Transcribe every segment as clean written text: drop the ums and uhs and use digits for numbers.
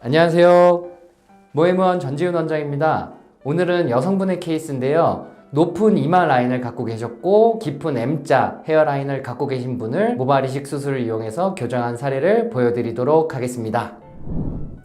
안녕하세요. 모에무원 전지훈 원장입니다. 오늘은 여성분의 케이스인데요. 높은 이마 라인을 갖고 계셨고 깊은 M자 헤어라인을 갖고 계신 분을 모발 이식 수술을 이용해서 교정한 사례를 보여드리도록 하겠습니다.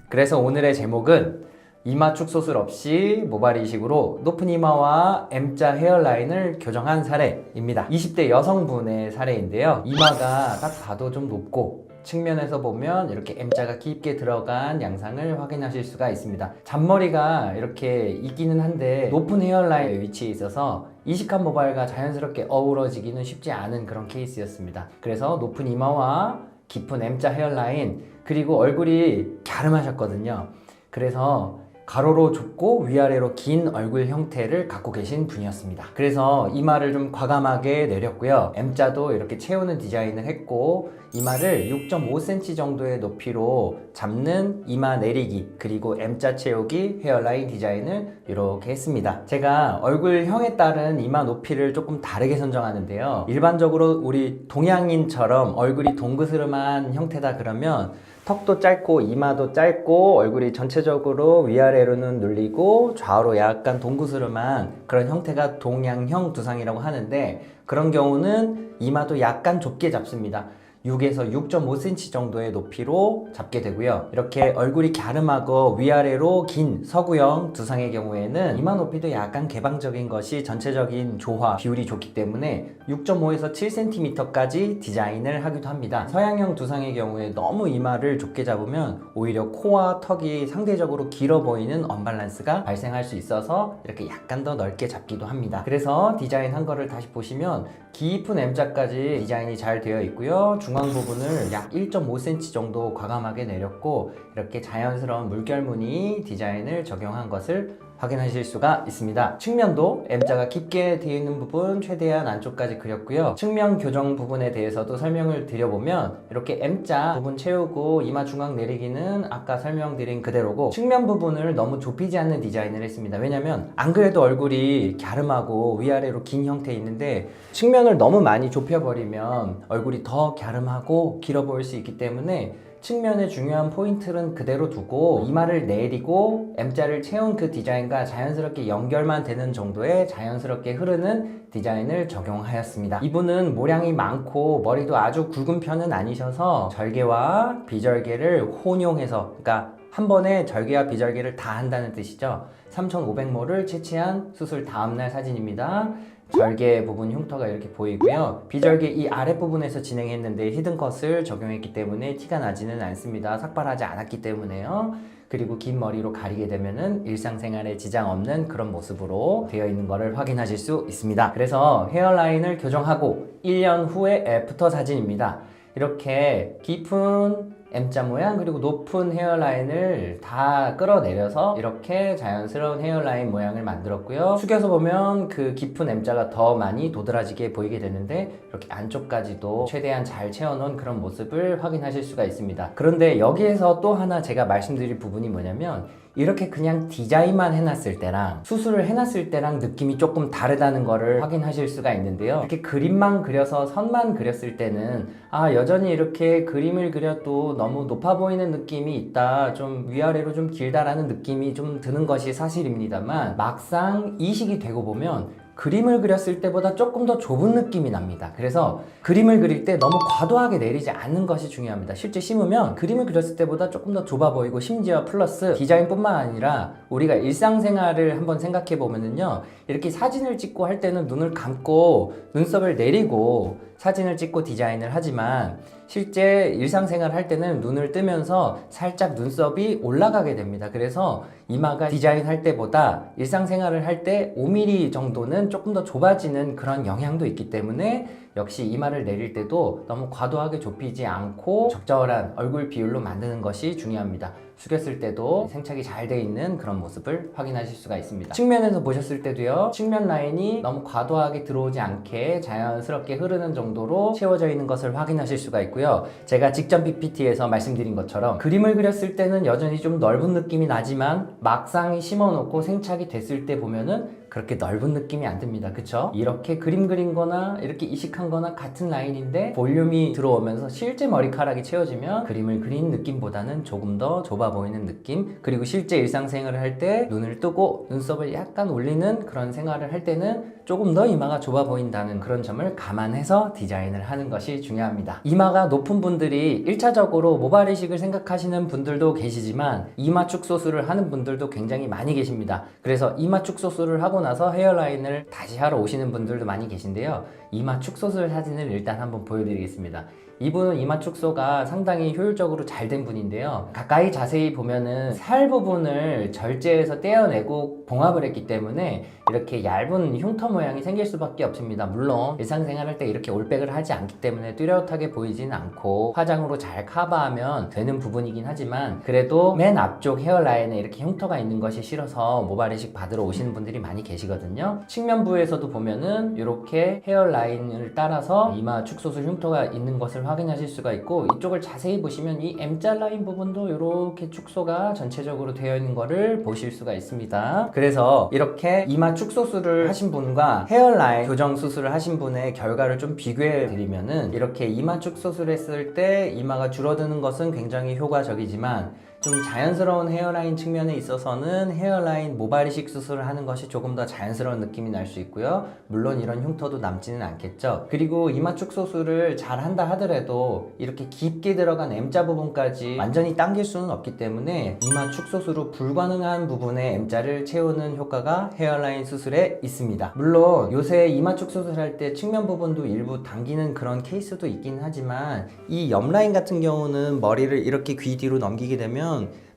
그래서 오늘의 제목은 이마 축소술 없이 모발 이식으로 높은 이마와 M자 헤어라인을 교정한 사례입니다. 20대 여성분의 사례인데요. 이마가 딱 봐도 좀 높고 측면에서 보면 이렇게 M자가 깊게 들어간 양상을 확인하실 수가 있습니다. 잔머리가 이렇게 있기는 한데 높은 헤어라인에 위치해 있어서 이식한 모발과 자연스럽게 어우러지기는 쉽지 않은 그런 케이스였습니다. 그래서 높은 이마와 깊은 M자 헤어라인 그리고 얼굴이 갸름하셨거든요. 그래서 가로로 좁고 위아래로 긴 얼굴 형태를 갖고 계신 분이었습니다. 그래서 이마를 좀 과감하게 내렸고요. M자도 이렇게 채우는 디자인을 했고 이마를 6.5cm 정도의 높이로 잡는 이마 내리기 그리고 M자 채우기 헤어라인 디자인을 이렇게 했습니다. 제가 얼굴형에 따른 이마 높이를 조금 다르게 선정하는데요. 일반적으로 우리 동양인처럼 얼굴이 동그스름한 형태다 그러면 턱도 짧고 이마도 짧고 얼굴이 전체적으로 위아래로는 눌리고 좌우로 약간 동그스름한 그런 형태가 동양형 두상이라고 하는데 그런 경우는 이마도 약간 좁게 잡습니다. 6에서 6.5cm 정도의 높이로 잡게 되고요. 이렇게 얼굴이 갸름하고 위아래로 긴 서구형 두상의 경우에는 이마 높이도 약간 개방적인 것이 전체적인 조화, 비율이 좋기 때문에 6.5에서 7cm까지 디자인을 하기도 합니다. 서양형 두상의 경우에 너무 이마를 좁게 잡으면 오히려 코와 턱이 상대적으로 길어 보이는 언밸런스가 발생할 수 있어서 이렇게 약간 더 넓게 잡기도 합니다. 그래서 디자인한 거를 다시 보시면 깊은 M자까지 디자인이 잘 되어 있고요. 중앙 부분을 약 1.5cm 정도 과감하게 내렸고 이렇게 자연스러운 물결무늬 디자인을 적용한 것을 확인하실 수가 있습니다. 측면도 M자가 깊게 되어 있는 부분 최대한 안쪽까지 그렸고요. 측면 교정 부분에 대해서도 설명을 드려보면 이렇게 M자 부분 채우고 이마 중앙 내리기는 아까 설명드린 그대로고 측면 부분을 너무 좁히지 않는 디자인을 했습니다. 왜냐면 안 그래도 얼굴이 갸름하고 위아래로 긴 형태에 있는데 측면을 너무 많이 좁혀버리면 얼굴이 더 갸름하고 길어 보일 수 있기 때문에 측면의 중요한 포인트는 그대로 두고 이마를 내리고 M자를 채운 그 디자인과 자연스럽게 연결만 되는 정도의 자연스럽게 흐르는 디자인을 적용하였습니다. 이분은 모량이 많고 머리도 아주 굵은 편은 아니셔서 절개와 비절개를 혼용해서 그러니까 한 번에 절개와 비절개를 다 한다는 뜻이죠. 3,500모를 채취한 수술 다음날 사진입니다. 절개 부분 흉터가 이렇게 보이고요. 비절개 이 아랫부분에서 진행했는데 히든컷을 적용했기 때문에 티가 나지는 않습니다. 삭발하지 않았기 때문에요. 그리고 긴 머리로 가리게 되면은 일상생활에 지장 없는 그런 모습으로 되어 있는 것을 확인하실 수 있습니다. 그래서 헤어라인을 교정하고 1년 후의 애프터 사진입니다. 이렇게 깊은 M자 모양 그리고 높은 헤어라인을 다 끌어내려서 이렇게 자연스러운 헤어라인 모양을 만들었고요. 숙여서 보면 그 깊은 M자가 더 많이 도드라지게 보이게 되는데 이렇게 안쪽까지도 최대한 잘 채워놓은 그런 모습을 확인하실 수가 있습니다. 그런데 여기에서 또 하나 제가 말씀드릴 부분이 뭐냐면 이렇게 그냥 디자인만 해놨을 때랑 수술을 해놨을 때랑 느낌이 조금 다르다는 거를 확인하실 수가 있는데요. 이렇게 그림만 그려서 선만 그렸을 때는 여전히 이렇게 그림을 그려도 너무 높아 보이는 느낌이 있다, 좀 위아래로 좀 길다라는 느낌이 좀 드는 것이 사실입니다만 막상 이식이 되고 보면 그림을 그렸을 때보다 조금 더 좁은 느낌이 납니다. 그래서 그림을 그릴 때 너무 과도하게 내리지 않는 것이 중요합니다. 실제 심으면 그림을 그렸을 때보다 조금 더 좁아 보이고 심지어 플러스 디자인뿐만 아니라 우리가 일상생활을 한번 생각해 보면은요, 이렇게 사진을 찍고 할 때는 눈을 감고 눈썹을 내리고 사진을 찍고 디자인을 하지만 실제 일상생활 할 때는 눈을 뜨면서 살짝 눈썹이 올라가게 됩니다. 그래서 이마가 디자인할 때보다 일상생활을 할 때 5mm 정도는 조금 더 좁아지는 그런 영향도 있기 때문에 역시 이마를 내릴 때도 너무 과도하게 좁히지 않고 적절한 얼굴 비율로 만드는 것이 중요합니다. 숙였을 때도 생착이 잘 돼 있는 그런 모습을 확인하실 수가 있습니다. 측면에서 보셨을 때도요, 측면 라인이 너무 과도하게 들어오지 않게 자연스럽게 흐르는 정도로 채워져 있는 것을 확인하실 수가 있고요. 제가 직전 PPT에서 말씀드린 것처럼 그림을 그렸을 때는 여전히 좀 넓은 느낌이 나지만 막상 심어놓고 생착이 됐을 때 보면은 그렇게 넓은 느낌이 안 듭니다. 그쵸? 이렇게 그림 그린 거나 이렇게 이식한 거나 같은 라인인데 볼륨이 들어오면서 실제 머리카락이 채워지면 그림을 그린 느낌보다는 조금 더 좁아 보이는 느낌, 그리고 실제 일상생활을 할 때 눈을 뜨고 눈썹을 약간 올리는 그런 생활을 할 때는 조금 더 이마가 좁아 보인다는 그런 점을 감안해서 디자인을 하는 것이 중요합니다. 이마가 높은 분들이 1차적으로 모발 이식을 생각하시는 분들도 계시지만 이마 축소술을 하는 분들도 굉장히 많이 계십니다. 그래서 이마 축소술을 하고 나서 헤어라인을 다시 하러 오시는 분들도 많이 계신데요. 이마 축소술 사진을 일단 한번 보여드리겠습니다. 이분은 이마 축소가 상당히 효율적으로 잘 된 분인데요. 가까이 자세히 보면은 살 부분을 절제해서 떼어내고 봉합을 했기 때문에 이렇게 얇은 흉터 모양이 생길 수밖에 없습니다. 물론 일상생활할 때 이렇게 올백을 하지 않기 때문에 뚜렷하게 보이지는 않고 화장으로 잘 커버하면 되는 부분이긴 하지만 그래도 맨 앞쪽 헤어라인에 이렇게 흉터가 있는 것이 싫어서 모발 이식 받으러 오시는 분들이 많이 계시거든요. 측면부에서도 보면은 이렇게 헤어라인을 따라서 이마 축소술 흉터가 있는 것을 확인하실 수가 있고, 이쪽을 자세히 보시면 이 M자 라인 부분도 이렇게 축소가 전체적으로 되어 있는 거를 보실 수가 있습니다. 그래서 이렇게 이마 축소술을 하신 분과 헤어라인 교정 수술을 하신 분의 결과를 좀 비교해 드리면은, 이렇게 이마 축소술 했을 때 이마가 줄어드는 것은 굉장히 효과적이지만 좀 자연스러운 헤어라인 측면에 있어서는 헤어라인 모발 이식 수술을 하는 것이 조금 더 자연스러운 느낌이 날 수 있고요. 물론 이런 흉터도 남지는 않겠죠. 그리고 이마 축소술을 잘 한다 하더라도 이렇게 깊게 들어간 M자 부분까지 완전히 당길 수는 없기 때문에 이마 축소술로 불가능한 부분에 M자를 채우는 효과가 헤어라인 수술에 있습니다. 물론 요새 이마 축소술 할 때 측면 부분도 일부 당기는 그런 케이스도 있긴 하지만, 이 옆라인 같은 경우는 머리를 이렇게 귀 뒤로 넘기게 되면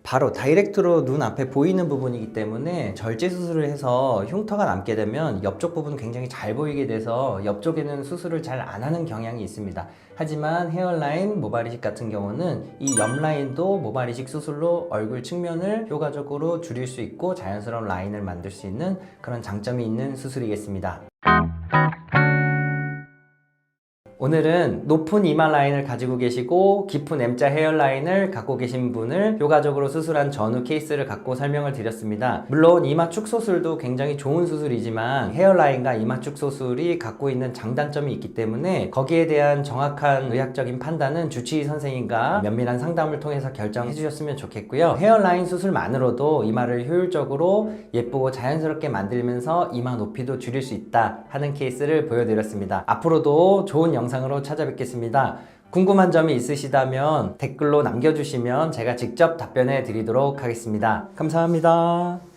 바로 다이렉트로 눈 앞에 보이는 부분이기 때문에 절제 수술을 해서 흉터가 남게 되면 옆쪽 부분은 굉장히 잘 보이게 돼서 옆쪽에는 수술을 잘 안 하는 경향이 있습니다. 하지만 헤어라인 모발 이식 같은 경우는 이 옆라인도 모발 이식 수술로 얼굴 측면을 효과적으로 줄일 수 있고 자연스러운 라인을 만들 수 있는 그런 장점이 있는 수술이겠습니다. 오늘은 높은 이마 라인을 가지고 계시고 깊은 M자 헤어라인을 갖고 계신 분을 효과적으로 수술한 전후 케이스를 갖고 설명을 드렸습니다. 물론 이마 축소술도 굉장히 좋은 수술이지만 헤어라인과 이마 축소술이 갖고 있는 장단점이 있기 때문에 거기에 대한 정확한 의학적인 판단은 주치의 선생님과 면밀한 상담을 통해서 결정해 주셨으면 좋겠고요. 헤어라인 수술만으로도 이마를 효율적으로 예쁘고 자연스럽게 만들면서 이마 높이도 줄일 수 있다 하는 케이스를 보여드렸습니다. 앞으로도 좋은 영상으로 찾아뵙겠습니다. 궁금한 점이 있으시다면 댓글로 남겨주시면 제가 직접 답변해 드리도록 하겠습니다. 감사합니다.